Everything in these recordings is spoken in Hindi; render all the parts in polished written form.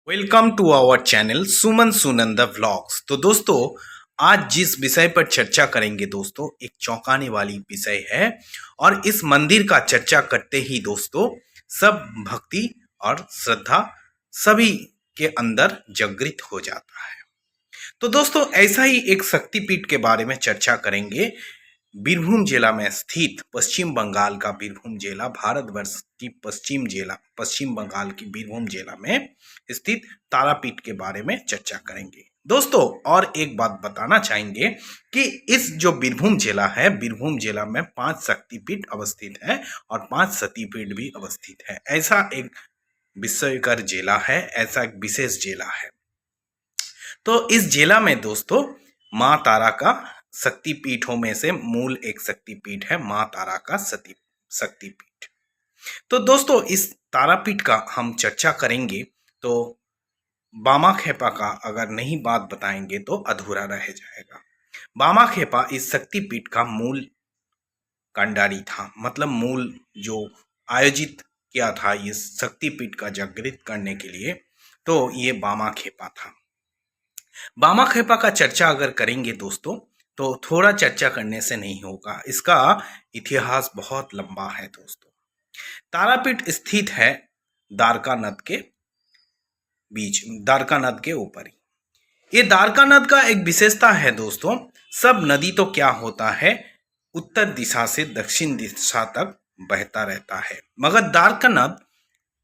Welcome to our channel Suman Sunanda vlogs. तो दोस्तों, आज जिस विषय पर चर्चा करेंगे दोस्तों, एक चौंकाने वाली विषय है। और इस मंदिर का चर्चा करते ही दोस्तों सब भक्ति और श्रद्धा सभी के अंदर जागृत हो जाता है। तो दोस्तों, ऐसा ही एक शक्तिपीठ के बारे में चर्चा करेंगे। बीरभूम जिला में स्थित, पश्चिम बंगाल का बीरभूम जिला, भारतवर्ष की पश्चिम बंगाल की बीरभूम जिला में स्थित तारापीठ के बारे में चर्चा करेंगे दोस्तों। और एक बात बताना चाहेंगे कि इस जो बीरभूम जिला है, बीरभूम जिला में 5 शक्तिपीठ अवस्थित है और 5 सतीपीठ भी अवस्थित है। ऐसा एक विस्मयकर जिला है, ऐसा एक विशेष जिला है। तो इस जिला में दोस्तों माँ तारा का शक्तिपीठों में से मूल एक शक्तिपीठ है, माँ तारा का शक्तिपीठ। तो दोस्तों, इस तारापीठ का हम चर्चा करेंगे तो बामा खेपा का अगर नहीं बात बताएंगे तो अधूरा रह जाएगा। बामा खेपा इस शक्तिपीठ का मूल कंडारी था, मतलब मूल जो आयोजित किया था इस शक्तिपीठ का जागृत करने के लिए, तो ये बामा खेपा था। बामा खेपा का चर्चा अगर करेंगे दोस्तों तो थोड़ा चर्चा करने से नहीं होगा, इसका इतिहास बहुत लंबा है दोस्तों। तारापीठ स्थित है दारका नद के बीच, दारका नद के ऊपर ही। ये दारका नद का एक विशेषता है दोस्तों। सब नदी तो क्या होता है, उत्तर दिशा से दक्षिण दिशा तक बहता रहता है, मगर दारका नद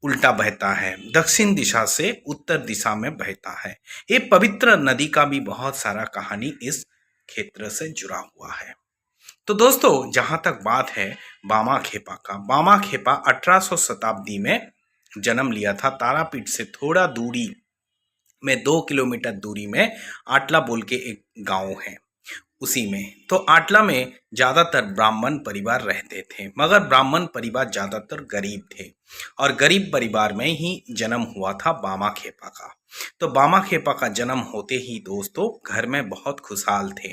उल्टा बहता है, दक्षिण दिशा से उत्तर दिशा में बहता है। ये पवित्र नदी का भी बहुत सारा कहानी इस क्षेत्र से जुड़ा हुआ है। तो दोस्तों, जहां तक बात है बामा खेपा का, बामा खेपा 1800 शताब्दी में जन्म लिया था। तारापीठ से थोड़ा दूरी में 2 किलोमीटर दूरी में आटला बोल के एक गांव है, उसी में। तो आटला में ज़्यादातर ब्राह्मण परिवार रहते थे, मगर ब्राह्मण परिवार ज़्यादातर गरीब थे और गरीब परिवार में ही जन्म हुआ था बामा खेपा का। तो बामा खेपा का जन्म होते ही दोस्तों घर में बहुत खुशहाल थे।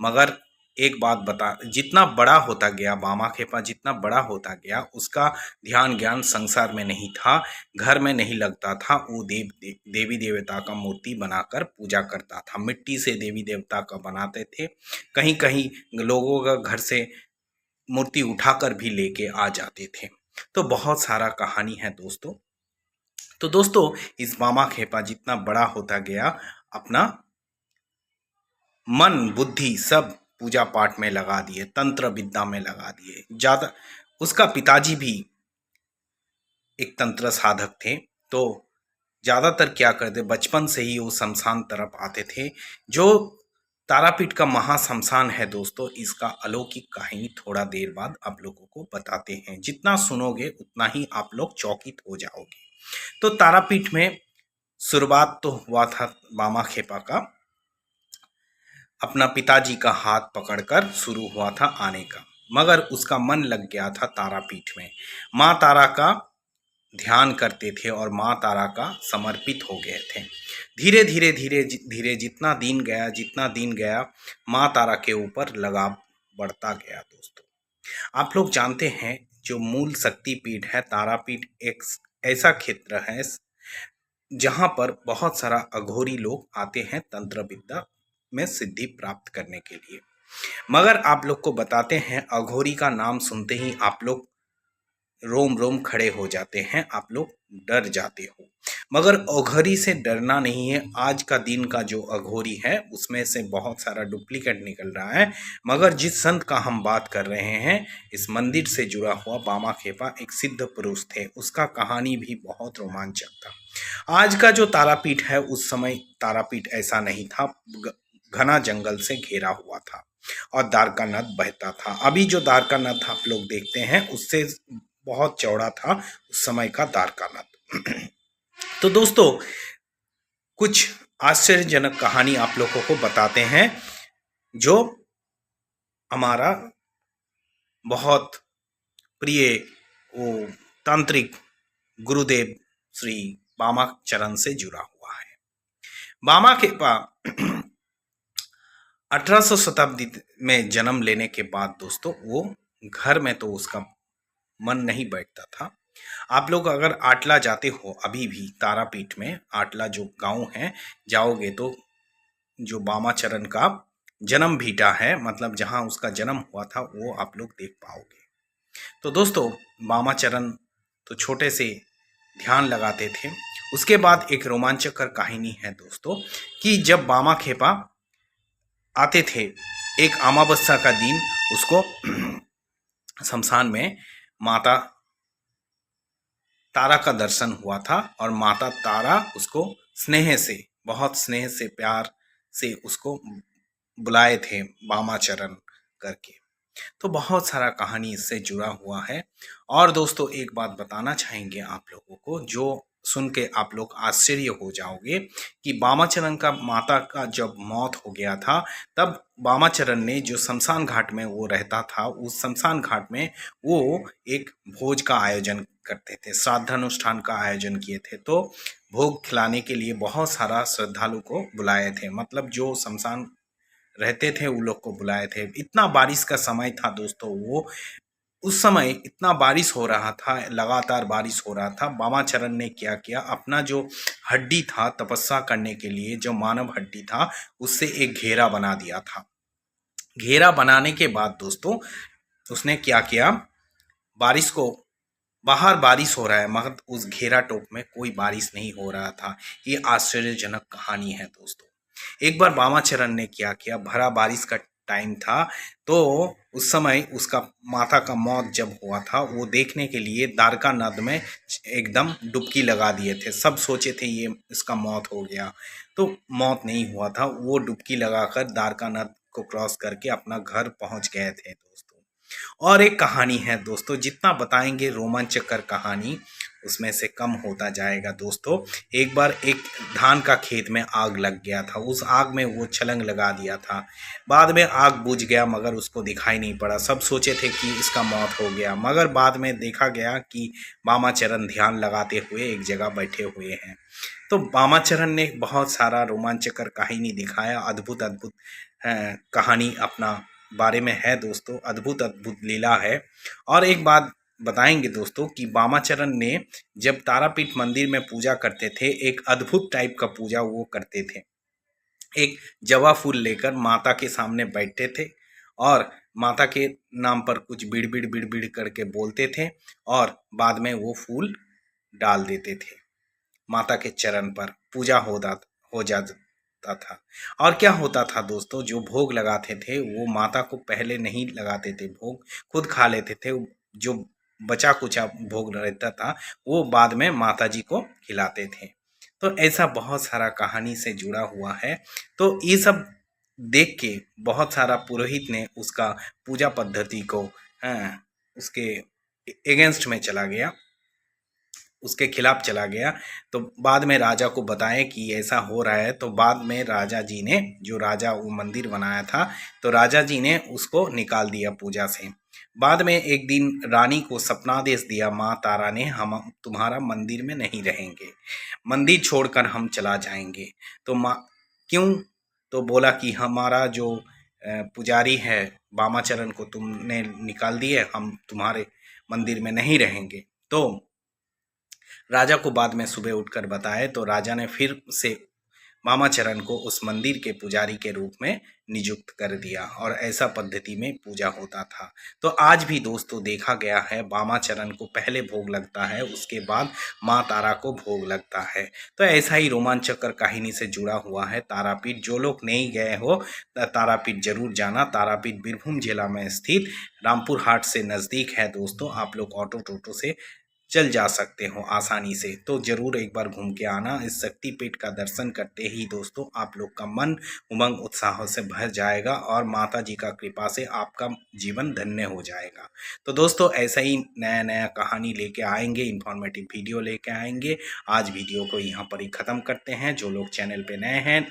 मगर एक बात बता, जितना बड़ा होता गया बामा खेपा, जितना बड़ा होता गया, उसका ध्यान ज्ञान संसार में नहीं था, घर में नहीं लगता था। वो देवी देवता का मूर्ति बनाकर पूजा करता था, मिट्टी से देवी देवता का बनाते थे। कहीं कहीं लोगों का घर से मूर्ति उठाकर भी लेके आ जाते थे। तो बहुत सारा कहानी है दोस्तों। तो दोस्तों, इस बामा खेपा जितना बड़ा होता गया, अपना मन बुद्धि सब पूजा पाठ में लगा दिए, तंत्र विद्या में लगा दिए। ज़्यादा उसका पिताजी भी एक तंत्र साधक थे, तो ज़्यादातर क्या करते, बचपन से ही वो शमशान तरफ आते थे। जो तारापीठ का महाशमशान है दोस्तों, इसका अलौकिक कहानी थोड़ा देर बाद आप लोगों को बताते हैं। जितना सुनोगे उतना ही आप लोग चौकित हो जाओगे। तो तारापीठ में शुरुआत तो हुआ था बामा खेपा का, अपना पिताजी का हाथ पकड़कर शुरू हुआ था आने का, मगर उसका मन लग गया था तारापीठ में। माँ तारा का ध्यान करते थे और माँ तारा का समर्पित हो गए थे। धीरे धीरे धीरे धीरे जितना दिन गया माँ तारा के ऊपर लगाव बढ़ता गया दोस्तों। आप लोग जानते हैं जो मूल शक्तिपीठ है तारापीठ, एक ऐसा क्षेत्र है जहाँ पर बहुत सारा अघोरी लोग आते हैं तंत्र विद्या में सिद्धि प्राप्त करने के लिए। मगर आप लोग को बताते हैं, अघोरी का नाम सुनते ही आप लोग रोम रोम खड़े हो जाते हैं, आप लोग डर जाते हो। मगर अघोरी से डरना नहीं है। आज का दिन का जो अघोरी है उसमें से बहुत सारा डुप्लीकेट निकल रहा है। मगर जिस संत का हम बात कर रहे हैं, इस मंदिर से जुड़ा हुआ बामा खेपा एक सिद्ध पुरुष थे, उसका कहानी भी बहुत रोमांचक था। आज का जो तारापीठ है, उस समय तारापीठ ऐसा नहीं था, घना जंगल से घेरा हुआ था और दारका नद बहता था। अभी जो दारका नद आप लोग देखते हैं उससे बहुत चौड़ा था उस समय का दारका नद। तो दोस्तों, कुछ आश्चर्यजनक कहानी आप लोगों को बताते हैं जो हमारा बहुत प्रिय वो तांत्रिक गुरुदेव श्री बामा चरण से जुड़ा हुआ है। बामा खेपा 1800 शताब्दी में जन्म लेने के बाद दोस्तों वो घर में तो उसका मन नहीं बैठता था, आप लोग अगर आटला जाते हो अभी भी तारापीठ में, आटला जो गांव है, जाओगे तो जो बामाचरण का जन्म भीटा है, मतलब जहां उसका जन्म हुआ था, वो आप लोग देख पाओगे। तो दोस्तों, बामाचरण तो छोटे से ध्यान लगाते थे। उसके बाद एक रोमांचकर कहानी है दोस्तों, कि जब बामा खेपा आते थे, एक अमावस्या का दिन उसको शमशान में माता तारा का दर्शन हुआ था, और माता तारा उसको स्नेह से, बहुत स्नेह से, प्यार से उसको बुलाए थे बामाचरण करके। तो बहुत सारा कहानी इससे जुड़ा हुआ है। और दोस्तों, एक बात बताना चाहेंगे आप लोगों को, जो सुन के आप लोग आश्चर्य हो जाओगे, कि बामाचरण का माता का जब मौत हो गया था, तब बामाचरण ने जो शमशान घाट में वो रहता था, उस शमशान घाट में वो एक भोज का आयोजन करते थे, श्राद्धानुष्ठान का आयोजन किए थे। तो भोग खिलाने के लिए बहुत सारा श्रद्धालु को बुलाए थे, मतलब जो शमशान रहते थे उन लोग को बुलाए थे। इतना बारिश का समय था दोस्तों, वो उस समय इतना बारिश हो रहा था, लगातार बारिश हो रहा था। बामाचरण ने क्या किया, अपना जो हड्डी था तपस्या करने के लिए, जो मानव हड्डी था, उससे एक घेरा बना दिया था। घेरा बनाने के बाद दोस्तों, उसने क्या किया, बारिश को, बाहर बारिश हो रहा है मगर उस घेरा टोप में कोई बारिश नहीं हो रहा था। ये आश्चर्यजनक कहानी है दोस्तों। एक बार बामाचरण ने क्या किया, भरा बारिश का टाइम था, तो उस समय उसका माता का मौत जब हुआ था, वो देखने के लिए द्वारका नद में एकदम डुबकी लगा दिए थे। सब सोचे थे ये इसका मौत हो गया, तो मौत नहीं हुआ था। वो डुबकी लगाकर द्वारका नद को क्रॉस करके अपना घर पहुंच गए थे दोस्तों। और एक कहानी है दोस्तों, जितना बताएंगे रोमांचकर कहानी, उसमें से कम होता जाएगा दोस्तों। एक बार एक धान का खेत में आग लग गया था, उस आग में वो छलंग लगा दिया था। बाद में आग बुझ गया, मगर उसको दिखाई नहीं पड़ा। सब सोचे थे कि इसका मौत हो गया, मगर बाद में देखा गया कि बामाचरण ध्यान लगाते हुए एक जगह बैठे हुए हैं। तो बामाचरण ने बहुत सारा रोमांचकर कहानी दिखाया, अद्भुत अद्भुत कहानी अपना बारे में है दोस्तों, अद्भुत अद्भुत लीला है। और एक बात बताएंगे दोस्तों, कि बामाचरण ने जब तारापीठ मंदिर में पूजा करते थे, एक अद्भुत टाइप का पूजा वो करते थे। एक जवा फूल लेकर माता के सामने बैठते थे, और माता के नाम पर कुछ बिड़ बिड़ करके बोलते थे, और बाद में वो फूल डाल देते थे माता के चरण पर। पूजा हो जाता था। और क्या होता था दोस्तों, जो भोग लगाते थे वो माता को पहले नहीं लगाते थे, भोग खुद खा लेते थे। जो बचा कुचा भोग रहता था, वो बाद में माता जी को खिलाते थे। तो ऐसा बहुत सारा कहानी से जुड़ा हुआ है। तो ये सब देख के बहुत सारा पुरोहित ने उसका पूजा पद्धति को, उसके एगेंस्ट में चला गया, उसके खिलाफ चला गया। तो बाद में राजा को बताएं कि ऐसा हो रहा है। तो बाद में राजा जी ने, जो राजा वो मंदिर बनाया था, तो राजा जी ने उसको निकाल दिया पूजा से। बाद में एक दिन रानी को सपनादेश दिया माँ तारा ने, हम तुम्हारा मंदिर में नहीं रहेंगे, मंदिर छोड़कर हम चला जाएंगे। तो माँ, क्यों? तो बोला कि हमारा जो पुजारी है बामाचरण को तुमने निकाल दिए, हम तुम्हारे मंदिर में नहीं रहेंगे। तो राजा को बाद में सुबह उठकर बताए, तो राजा ने फिर से बामाचरण को उस मंदिर के पुजारी के रूप में नियुक्त कर दिया, और ऐसा पद्धति में पूजा होता था। तो आज भी दोस्तों देखा गया है, बामाचरण को पहले भोग लगता है, उसके बाद माँ तारा को भोग लगता है। तो ऐसा ही रोमांचकर कहानी से जुड़ा हुआ है तारापीठ। जो लोग नहीं गए हो, तारापीठ जरूर जाना। तारापीठ बीरभूम जिला में स्थित रामपुर हाट से नज़दीक है दोस्तों। आप लोग ऑटो टोटो से चल जा सकते हो आसानी से। तो ज़रूर एक बार घूम के आना। इस शक्तिपीठ का दर्शन करते ही दोस्तों आप लोग का मन उमंग उत्साह से भर जाएगा, और माता जी का कृपा से आपका जीवन धन्य हो जाएगा। तो दोस्तों ऐसा ही नया नया कहानी लेके आएंगे, इन्फॉर्मेटिव वीडियो लेके आएंगे। आज वीडियो को यहाँ पर ही ख़त्म करते हैं। जो लोग चैनल पे नए हैं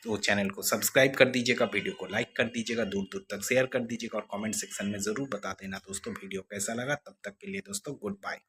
तो चैनल को सब्सक्राइब कर दीजिएगा, वीडियो को लाइक कर दीजिएगा, दूर दूर तक शेयर कर दीजिएगा, और कमेंट सेक्शन में ज़रूर बता देना दोस्तों वीडियो कैसा लगा। तब तक के लिए दोस्तों गुड बाय।